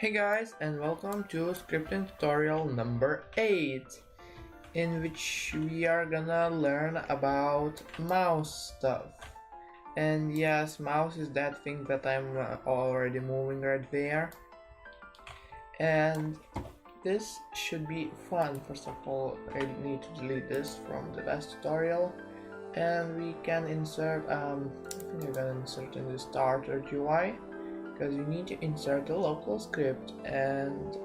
Hey guys, and welcome to scripting tutorial number 8, in which we are gonna learn about mouse stuff. And yes, mouse is that thing that I'm already moving right there. And this should be fun. First of all, I need to delete this from the last tutorial. And we can insert, I think we're gonna insert in the starter UI. Because you need to insert a local script, and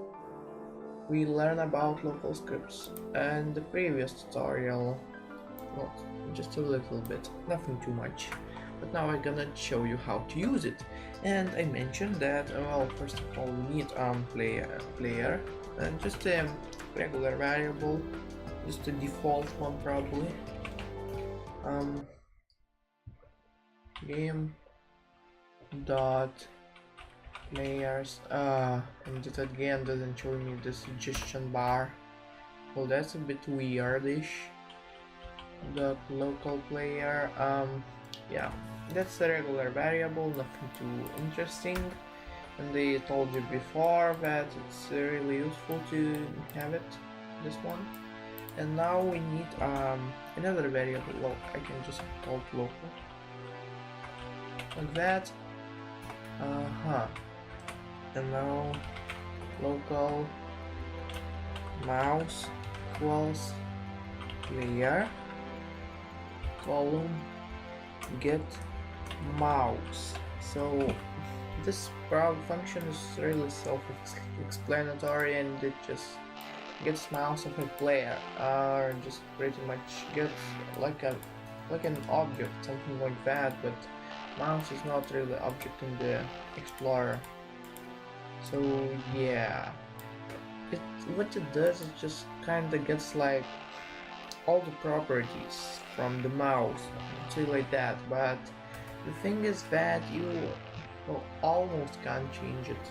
we learn about local scripts in the previous tutorial. Well, just a little bit, nothing too much, but now I'm gonna show you how to use it. And I mentioned that, well, first of all we need player and just a regular variable, just a default one probably. Game dot players, and it again doesn't show me the suggestion bar. Well, that's a bit weirdish. The local player, yeah, that's a regular variable, nothing too interesting. And they told you before that it's really useful to have it, this one. And now we need another variable. Well, I can just call it local, like that. And now local mouse equals player column get mouse. So this function is really self-explanatory, and it just gets mouse of a player, or just pretty much gets like an object, something like that. But mouse is not really object in the Explorer. So yeah, what it does is just kinda gets like all the properties from the mouse, something like that. But the thing is that you almost can't change it.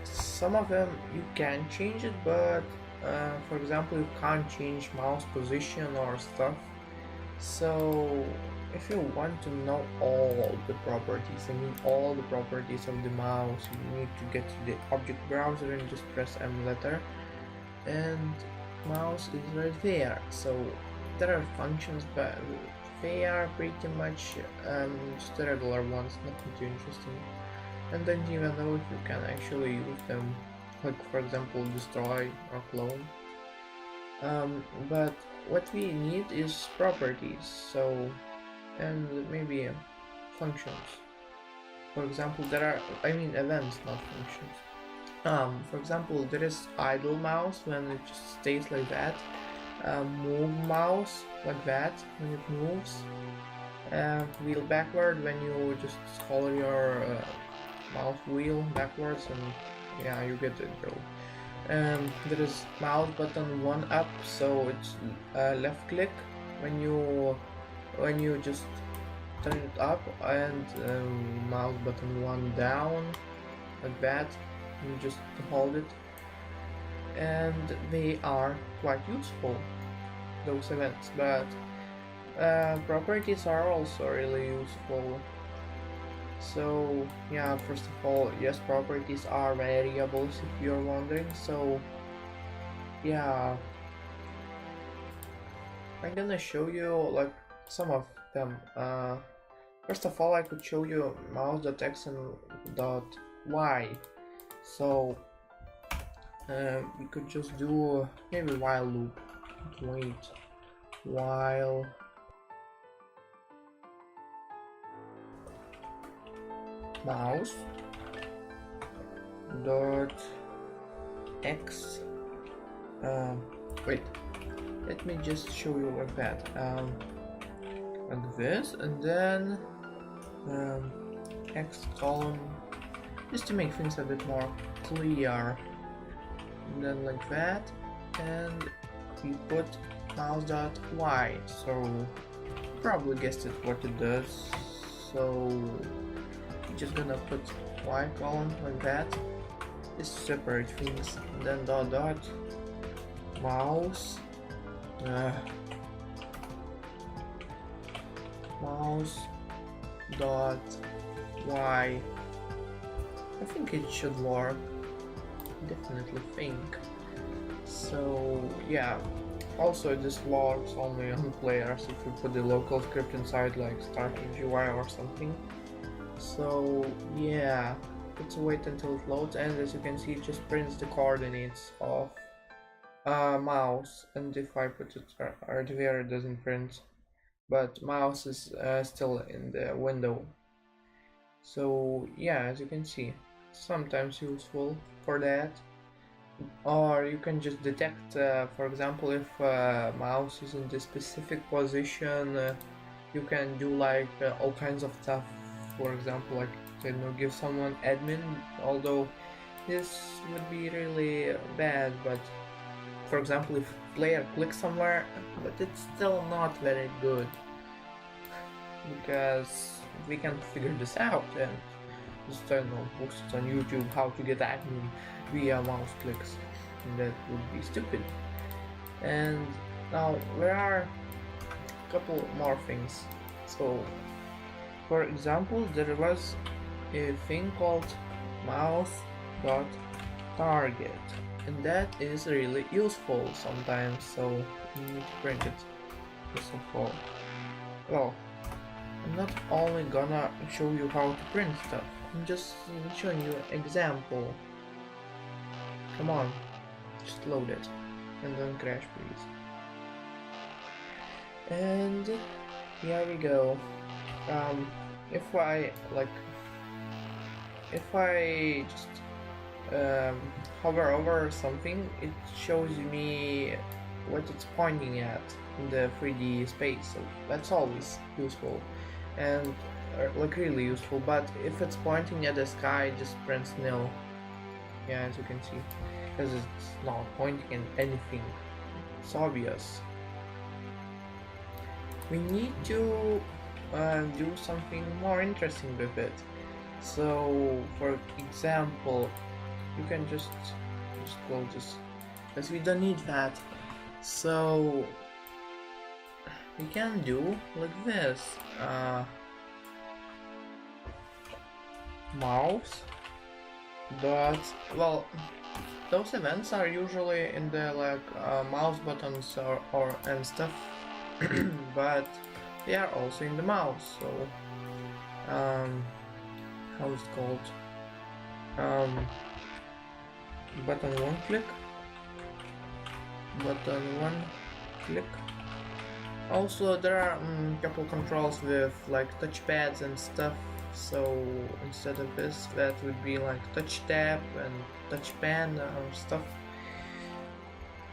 Some of them you can change it, but for example, you can't change mouse position or stuff. So if you want to know all the properties, I mean all the properties of the mouse, you need to get to the object browser and just press M letter, and mouse is right there. So there are functions, but they are pretty much just the regular ones, nothing too interesting. And don't even know if you can actually use them, like for example destroy or clone. But what we need is properties, so, and maybe functions. For example, there are, I mean events, not functions. For example, there is idle mouse when it just stays like that, move mouse like that when it moves, wheel backward when you just hold your mouse wheel backwards, and yeah, you get it though. There is mouse button 1 up, so it's left click when you just turn it up, and mouse button 1 down like that, you just hold it. And they are quite useful, those events, but properties are also really useful. So yeah, first of all, yes, properties are variables if you're wondering. So yeah, I'm gonna show you like some of them. First of all, I could show you mouse.x and .y. So we could just do maybe while loop. Wait, while mouse dot x, wait, let me just show you like that, like this, and then x column, just to make things a bit more clear, and then like that, and we put mouse dot y. So you probably guessed it what it does. So just gonna put y column like that, just separate things, and then dot mouse mouse dot y I think it should work. Definitely think. So yeah. Also, this works only on players if you put the local script inside, like starter GUI or something. So yeah, let's wait until it loads, and as you can see, it just prints the coordinates of mouse. And if I put it right here, it doesn't print, but mouse is still in the window. So yeah, as you can see, sometimes useful for that. Or you can just detect, for example, if mouse is in the specific position, you can do like all kinds of stuff. For example, like, I don't know, give someone admin, although this would be really bad. But for example, if player clicks somewhere, but it's still not very good, because we can't figure this out, and just, I don't know, post it on YouTube how to get admin via mouse clicks, and that would be stupid. And now there are a couple more things. So for example, there was a thing called mouse.target, and that is really useful sometimes. So you need to print it first of all. Well, I'm not only gonna show you how to print stuff, I'm just showing you an example. Come on, just load it and don't crash, please. And here we go. If I just hover over something, it shows me what it's pointing at in the 3D space, so that's always useful, and like really useful. But if it's pointing at the sky, it just prints nil. Yeah, as you can see, because it's not pointing at anything. It's obvious. We need to do something more interesting with it. So for example, you can just close this, because we don't need that. So we can do like this, mouse dot, well, those events are usually in the like mouse buttons or and stuff, but they are also in the mouse. So how is it called, button one click, also there are a couple controls with like touchpads and stuff. So instead of this, that would be like touch tab and touch pen or stuff.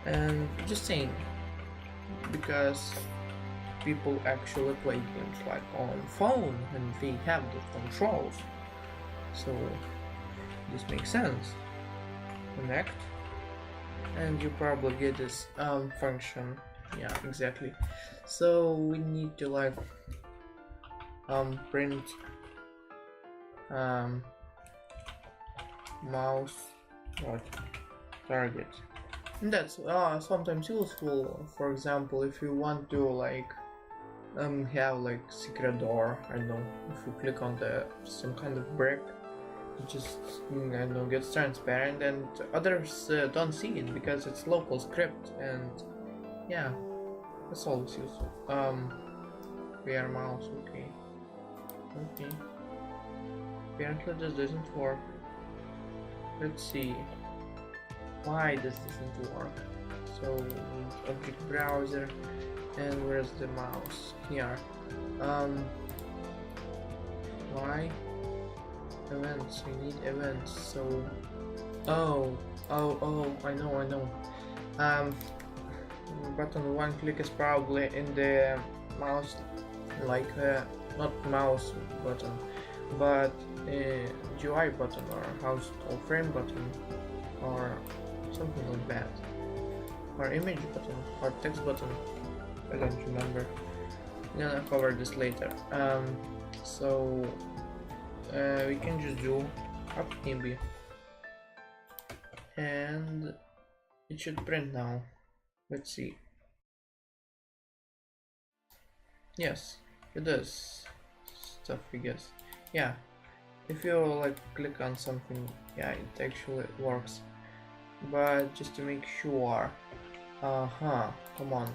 And just saying, because people actually play games like on phone and they have the controls, so this makes sense. Connect, and you probably get this function. Yeah, exactly. So we need to like print mouse target, and that's sometimes useful. For example, if you want to like have like secret door, I don't know, if you click on the some kind of brick, it just, I don't know, gets transparent, and others don't see it because it's local script. And yeah, that's always useful. VR mouse, okay. Apparently this doesn't work. Let's see why this doesn't work. So we need object browser, and where's the mouse? Here. Why? Events, we need events. So oh, I know. Button one click is probably in the mouse, like not mouse button, but GUI button, or house or frame button, or something like that, or image button, or text button. I don't remember. I'm gonna cover this later. So we can just do up maybe, and it should print now. Let's see. Yes, it does stuff, I guess. Yeah, if you like click on something, yeah, it actually works. But just to make sure, come on,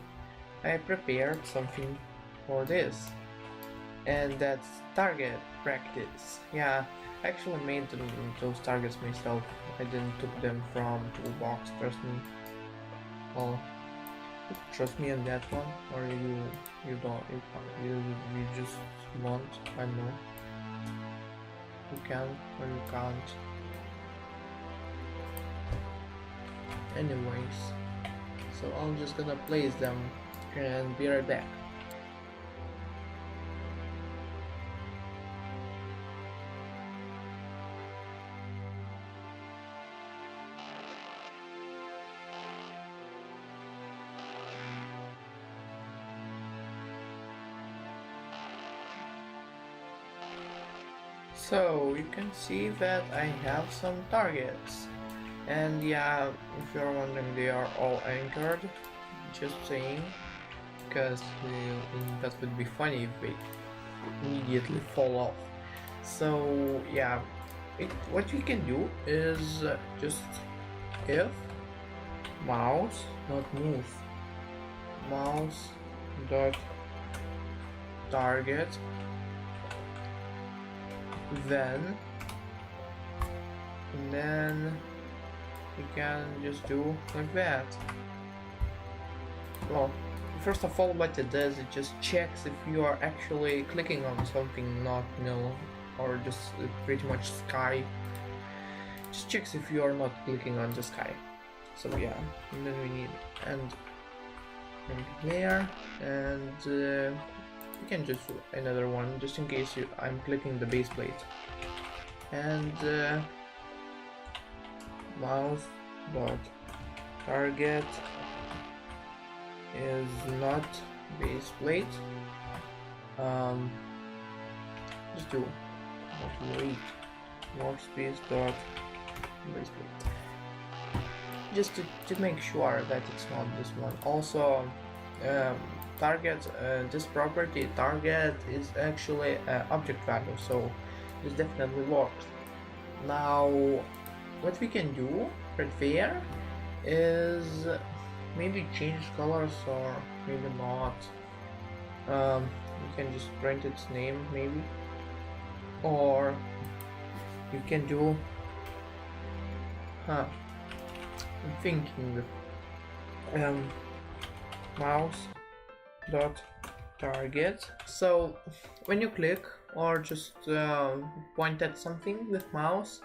I prepared something for this, and that's target practice. Yeah, I actually made those targets myself. I didn't took them from toolbox, trust me. Well, trust me on that one, or you don't, you just want, I don't know, you can or you can't. Anyways, so I'm just gonna place them and be right back. So you can see that I have some targets, and yeah, if you're wondering, they are all anchored, just saying, because that would be funny if they immediately fall off. So yeah, what we can do is just if mouse not move, mouse dot target, then and then you can just do like that. Well, first of all, what it does, it just checks if you are actually clicking on something, not nil, or just pretty much sky. Just checks if you are not clicking on the sky. So yeah, and then we need and there, and you can just do another one just in case I'm clicking the base plate, and mouse dot target is not base plate. Just do wait workspace dot base plate, just to make sure that it's not this one. Also, target, this property target is actually object value, so this definitely works. Now what we can do right there is maybe change colors, or maybe not. You can just print its name maybe, or you can do I'm thinking mouse dot target. So when you click or just point at something with mouse,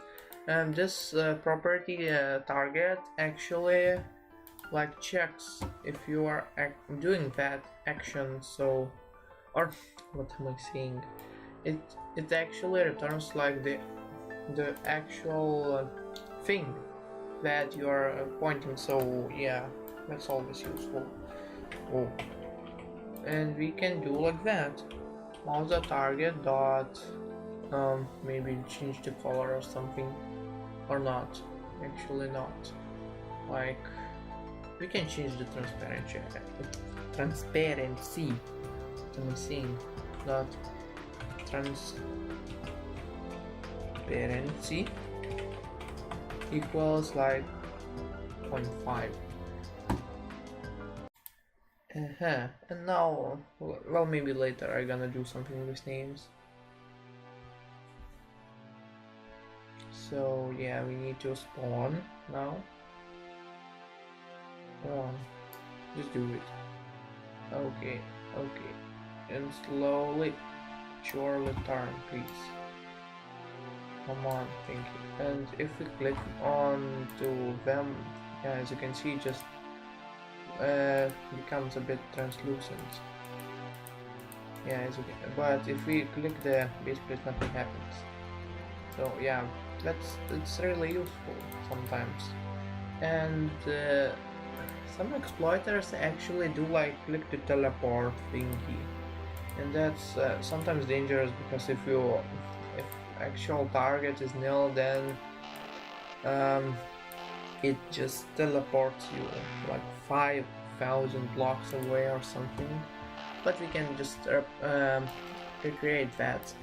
this property target actually like checks if you are doing that action. So, or what am I saying, it actually returns like the actual thing that you are pointing. So yeah, that's always useful. Oh, and we can do like that. Mouse the target dot maybe change the color or something, or not, actually not, like we can change the transparency. What am I saying? Dot transparency equals like 0.5. And now, well, maybe later I'm gonna do something with names. So yeah, we need to spawn now. Just do it. Okay, and slowly, surely turn, please. Come on, thank you. And if we click on to them, yeah, as you can see, just becomes a bit translucent. Yeah, as you can, but if we click the base plate, nothing happens. So yeah, it's really useful sometimes. And some exploiters actually do like click to teleport thingy, and that's sometimes dangerous, because if actual target is nil, then it just teleports you like 5,000 blocks away or something. But we can just recreate that.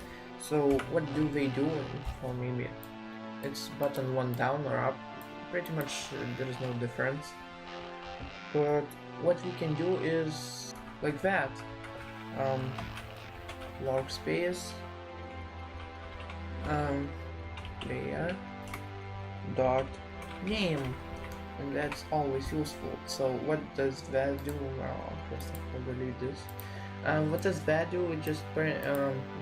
So what do they do? Or maybe it's button one down or up. Pretty much there is no difference. But what we can do is like that. Um, workspace, player dot name, and that's always useful. So what does that do? Well, first of all, delete this. What does that do? It just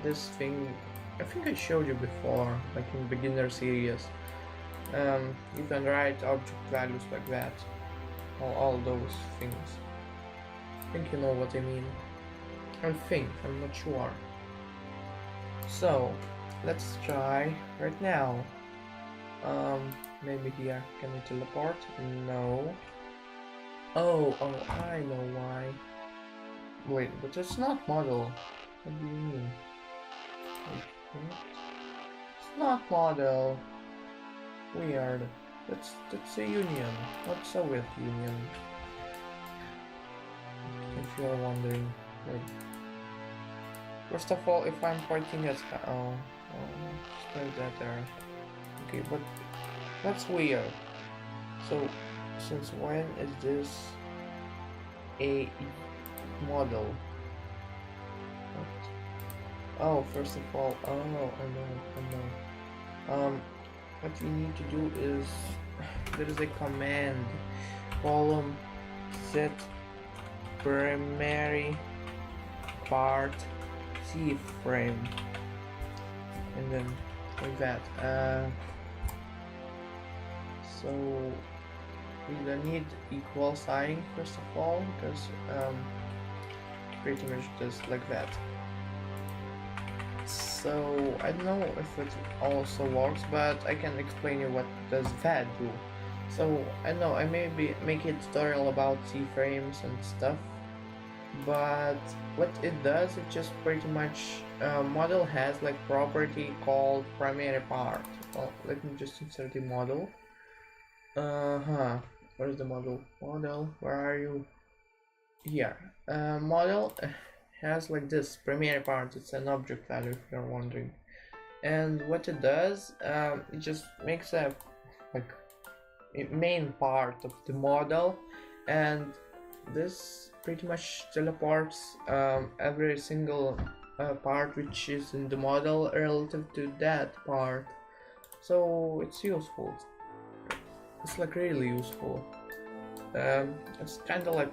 this thing. I think I showed you before, like in beginner series. You can write object values like that, all those things. I think you know what I mean. I think, I'm not sure. So let's try right now. Maybe here. Can we teleport? No. Oh, I know why. Wait, but it's not model. What do you mean? Wait, it's not model. Weird. That's a union, not Soviet Union. If you're wondering. Wait. First of all, if I'm pointing at spell that there. Okay, but that's weird. So, since when is this a model? What? Oh, first of all, I know. What we need to do is there is a command column set primary part C frame, and then like that. So we don't need equal sign first of all, because pretty much just like that. So I don't know if it also works, but I can explain you what does that do. So I know I maybe make a tutorial about C-frames and stuff, but what it does, it just pretty much model has like property called primary part. Well, let me just insert the model. Where's the model? Model, where are you? Here. Model has like this primary part. It's an object value if you're wondering. And what it does, it just makes a like a main part of the model, and this pretty much teleports every single part which is in the model relative to that part. So it's useful. It's like really useful. It's kind of like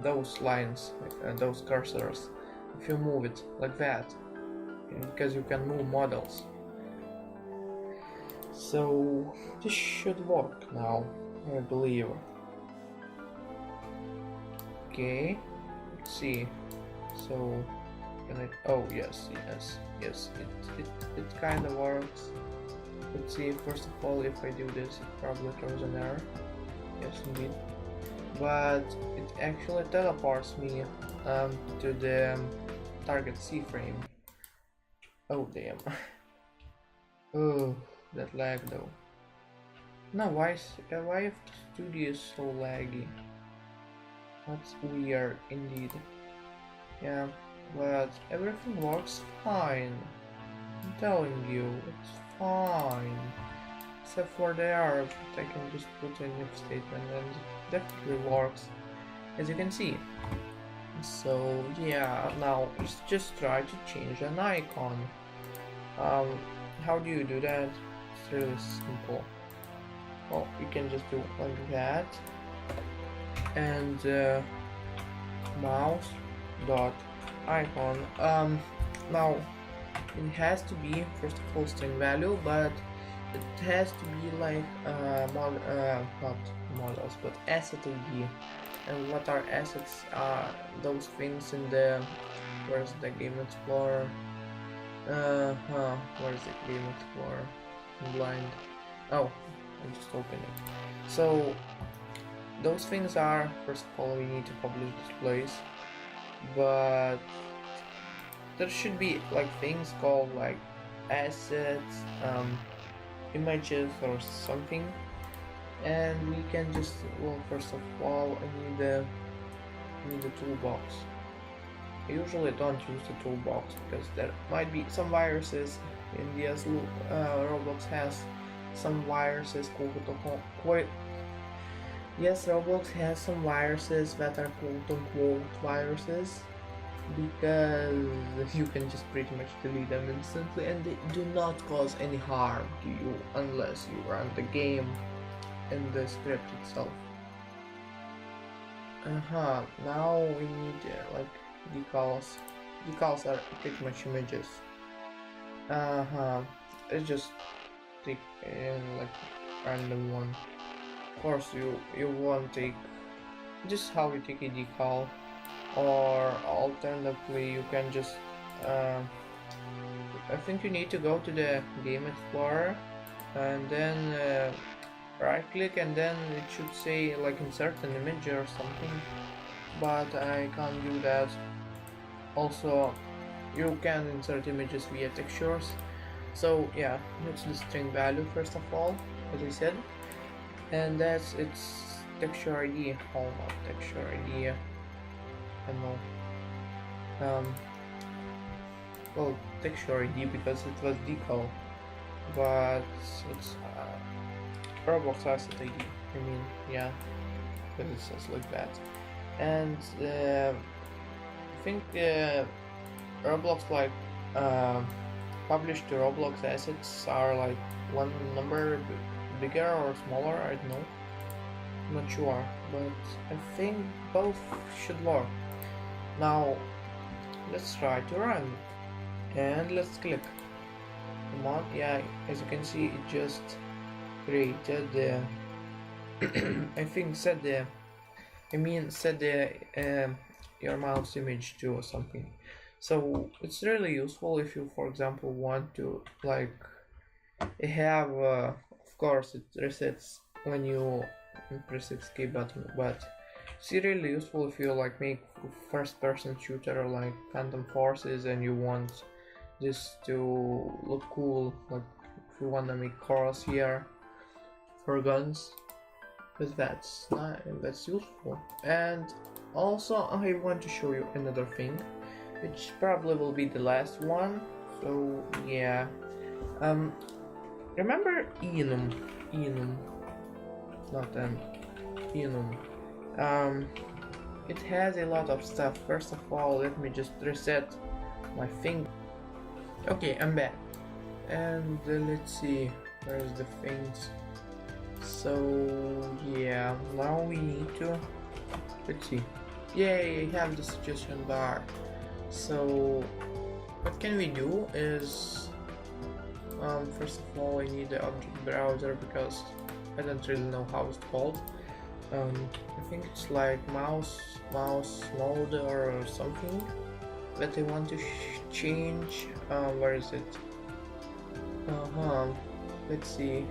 those lines, like, those cursors. If you move it like that, because you can move models. So this should work now, I believe. Okay, let's see. So can I? Oh yes, it kind of works. Let's see. First of all, if I do this, it probably throws an error. Yes, indeed. But it actually teleports me to the target C frame. Oh damn. Oh, that lag though. No, why if the studio is so laggy? That's weird indeed. Yeah, but everything works fine. I'm telling you, it's fine. Except for the errors, but I can just put an if statement and it definitely works, as you can see. So yeah, now let's just try to change an icon. How do you do that? It's really simple. Well, you can just do like that, and mouse dot icon. Now it has to be first of all string value, but it has to be like not models but asset ID. And what are assets? Those things in the where's the game explorer? Where's the game explorer? I'm blind. Oh, I just opened it. So those things are, first of all, we need to publish displays, but there should be like things called like assets, images or something, and we can just, well, first of all I need the toolbox. usually don't use the toolbox because there might be some viruses. In yes, Roblox has some viruses quote. Yes, Roblox has some viruses that are quote-unquote viruses because you can just pretty much delete them instantly and they do not cause any harm to you unless you run the game in the script itself. Now we need like decals. Decals are pretty much images. Let's just take in like random one. Of course you won't take just how you take a decal, or alternatively you can just I think you need to go to the game explorer and then right click and then it should say like insert an image or something, but I can't do that. Also you can insert images via textures, so yeah, it's the string value first of all, as I said, and that's its texture ID. Oh, not texture ID, I know. Well, texture ID because it was decal, but it's Roblox asset ID. I mean, yeah, because it says like that. And I think Roblox like published to Roblox assets are like one number bigger or smaller. I don't know. I'm not sure, but I think both should work. Now let's try to run and let's click. Come on, yeah, as you can see it just created the I think set the your mouse image to or something. So it's really useful if you, for example, want to like have of course it resets when you press escape button, but it's really useful if you like make first person shooter like Phantom Forces and you want this to look cool, like if you want to make cars here for guns, because that's useful. And also I want to show you another thing, which probably will be the last one. So yeah, remember enum, not an enum. It has a lot of stuff. First of all, let me just reset my thing. Okay, I'm back, and let's see where's the things. So yeah, now we need to, let's see. Yay, I have the suggestion bar. So what can we do is first of all I need the object browser because I don't really know how it's called. I think it's like mouse mode or something that I want to change. Where is it? Let's see.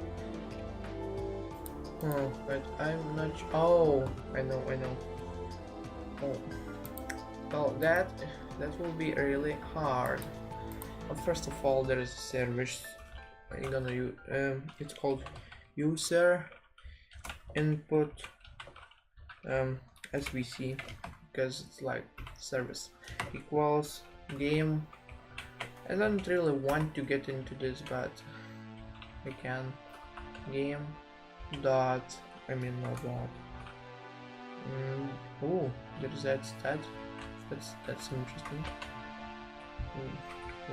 But I'm not. Oh, I know. Oh, well, that will be really hard. First of all, there is a service I'm gonna use. It's called user input SVC because it's like service equals game. I don't really want to get into this, but I can. Game dot, I mean no dot. Oh, there's that stat. That's interesting.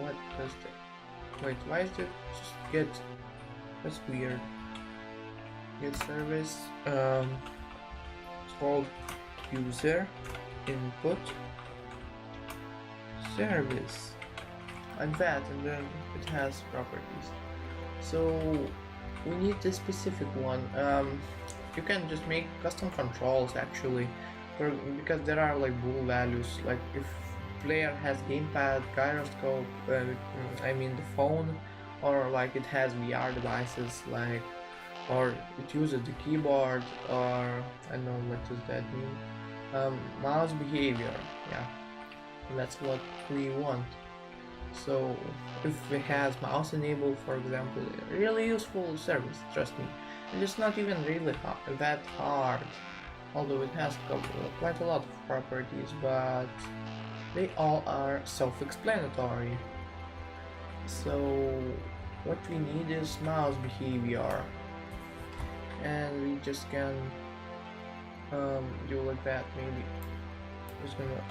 What does that? Wait, why is it just get? That's weird. Get service. It's called user input service, like that, and then it has properties. So we need the specific one. You can just make custom controls actually, because there are like bool values, like if player has gamepad, gyroscope, I mean the phone, or like it has VR devices, like, or it uses the keyboard, or I don't know what does that mean. Mouse behavior, yeah, that's what we want. So if it has mouse enabled, for example, really useful service, trust me. And it's not even really that hard, although it has quite a lot of properties, but they all are self-explanatory. So what we need is mouse behavior, and we just can do like that. Maybe just gonna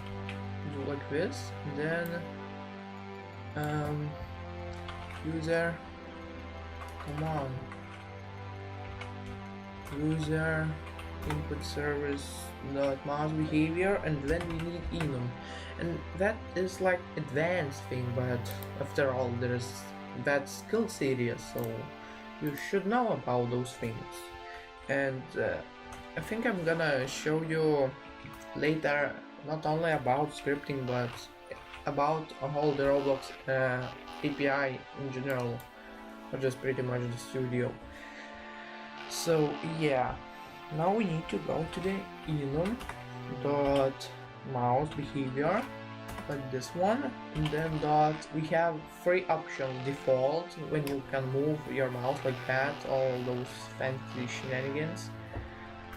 do like this, and then user, come on, user input service dot mouse behavior, and then we need enum, and that is like advanced thing, but after all there is that skills area, so you should know about those things. And I think I'm gonna show you later not only about scripting but about all the Roblox API in general, or just pretty much the studio. So yeah, now we need to go to the enum dot mouse behavior, like this one, and then dot, we have three options: default, when you can move your mouse like that, all those fancy shenanigans,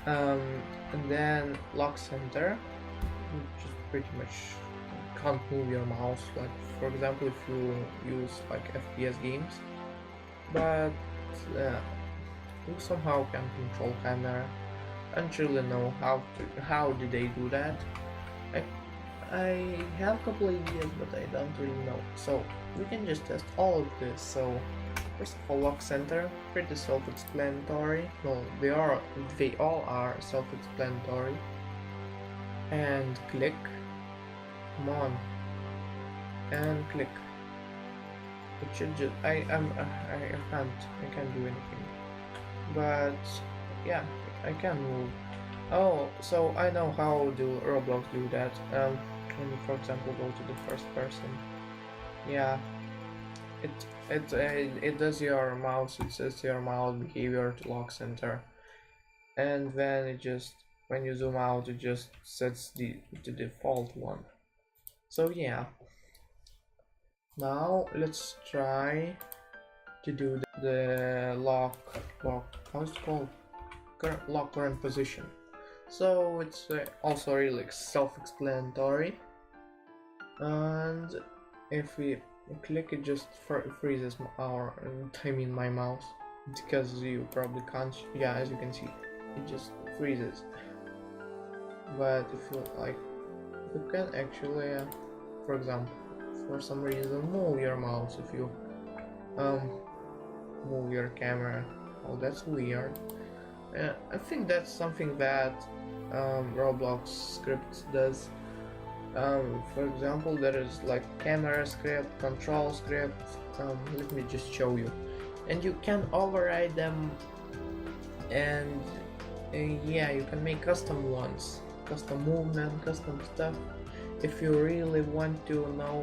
and then lock center, just pretty much can't move your mouse, like for example if you use like FPS games, but you somehow can control camera. I don't really know how did they do that. I have a couple ideas, but I don't really know. So we can just test all of this. So first of all, lock center, pretty self-explanatory. Well, they all are self-explanatory. And click, come on, and click. It should just I can't do anything. But yeah, I can move. Oh, so I know how do Roblox do that. When you, for example, go to the first person, yeah, it does your mouse. It sets your mouse behavior to lock center, and then it just, when you zoom out, it just sets the default one. So yeah, now let's try to do the lock. How's it called? Lock current position. So it's also really self-explanatory, and if we click, it just freezes my mouse, because you probably can't. Yeah, as you can see, it just freezes. But if you like, you can actually, for example, for some reason move your mouse if you move your camera. Oh, that's weird. I think that's something that Roblox script does. For example, there is like camera script, control script. Let me just show you, and you can override them, and yeah, you can make custom ones, custom movement, custom stuff. If you really want to know,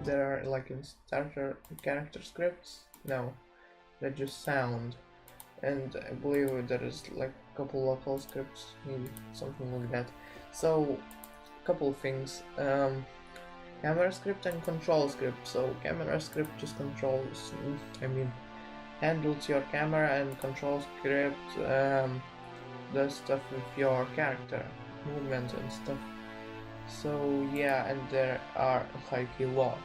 there are like in starter character scripts. No, they're just sound, and I believe there is like a couple local scripts, maybe something like that. So couple things, camera script and control script. So camera script just controls, handles your camera, and control script does stuff with your character movement and stuff. So yeah, and there are like a lot.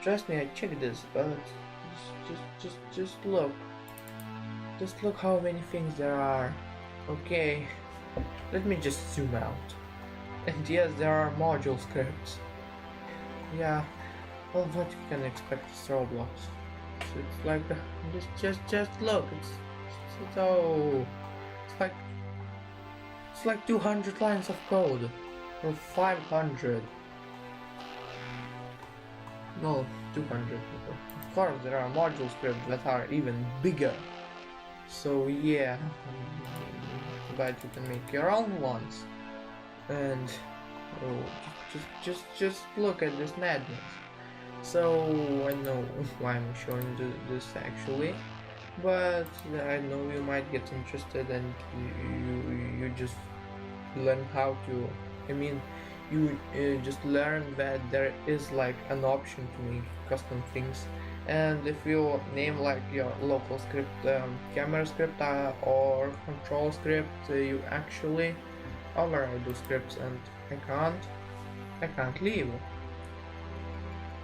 Trust me, I checked this, but just look. Just look how many things there are. Okay, let me just zoom out. And yes, there are module scripts. Yeah, well, what you can expect is Roblox. So it's like, just look. It's like 200 lines of code, or 500. No, 200. Of course, there are module scripts that are even bigger. So yeah, but you can make your own ones. And just look at this madness. So I know why I'm showing this actually, but I know you might get interested, and you just learn how to. You just learn that there is like an option to make custom things, and if you name like your local script camera script or control script, you actually override those scripts, and I can't. I can't leave.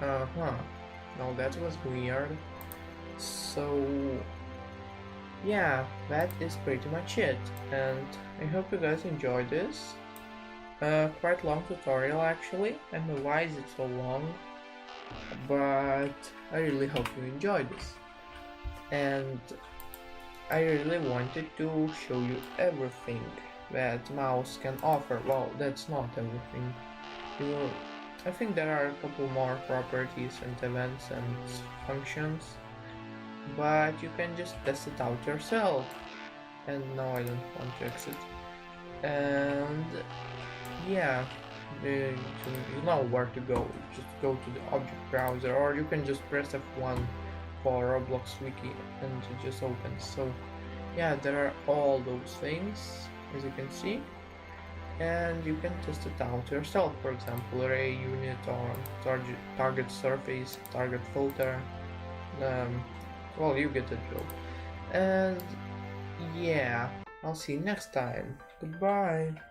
Uh-huh. Now that was weird. So, yeah, that is pretty much it. And I hope you guys enjoyed this. Quite long tutorial actually. I don't know why is it so long, but I really hope you enjoyed this. And I really wanted to show you everything that mouse can offer. Well, that's not everything. You, I think there are a couple more properties and events and functions, but you can just test it out yourself. And no, I don't want to exit. And yeah, you know where to go. Just go to the object browser, or you can just press F1 for Roblox wiki and it just opens. So yeah, there are all those things as you can see, and you can test it out yourself. For example, array unit or target surface, target filter. Well, you get the drill. And yeah, I'll see you next time. Goodbye.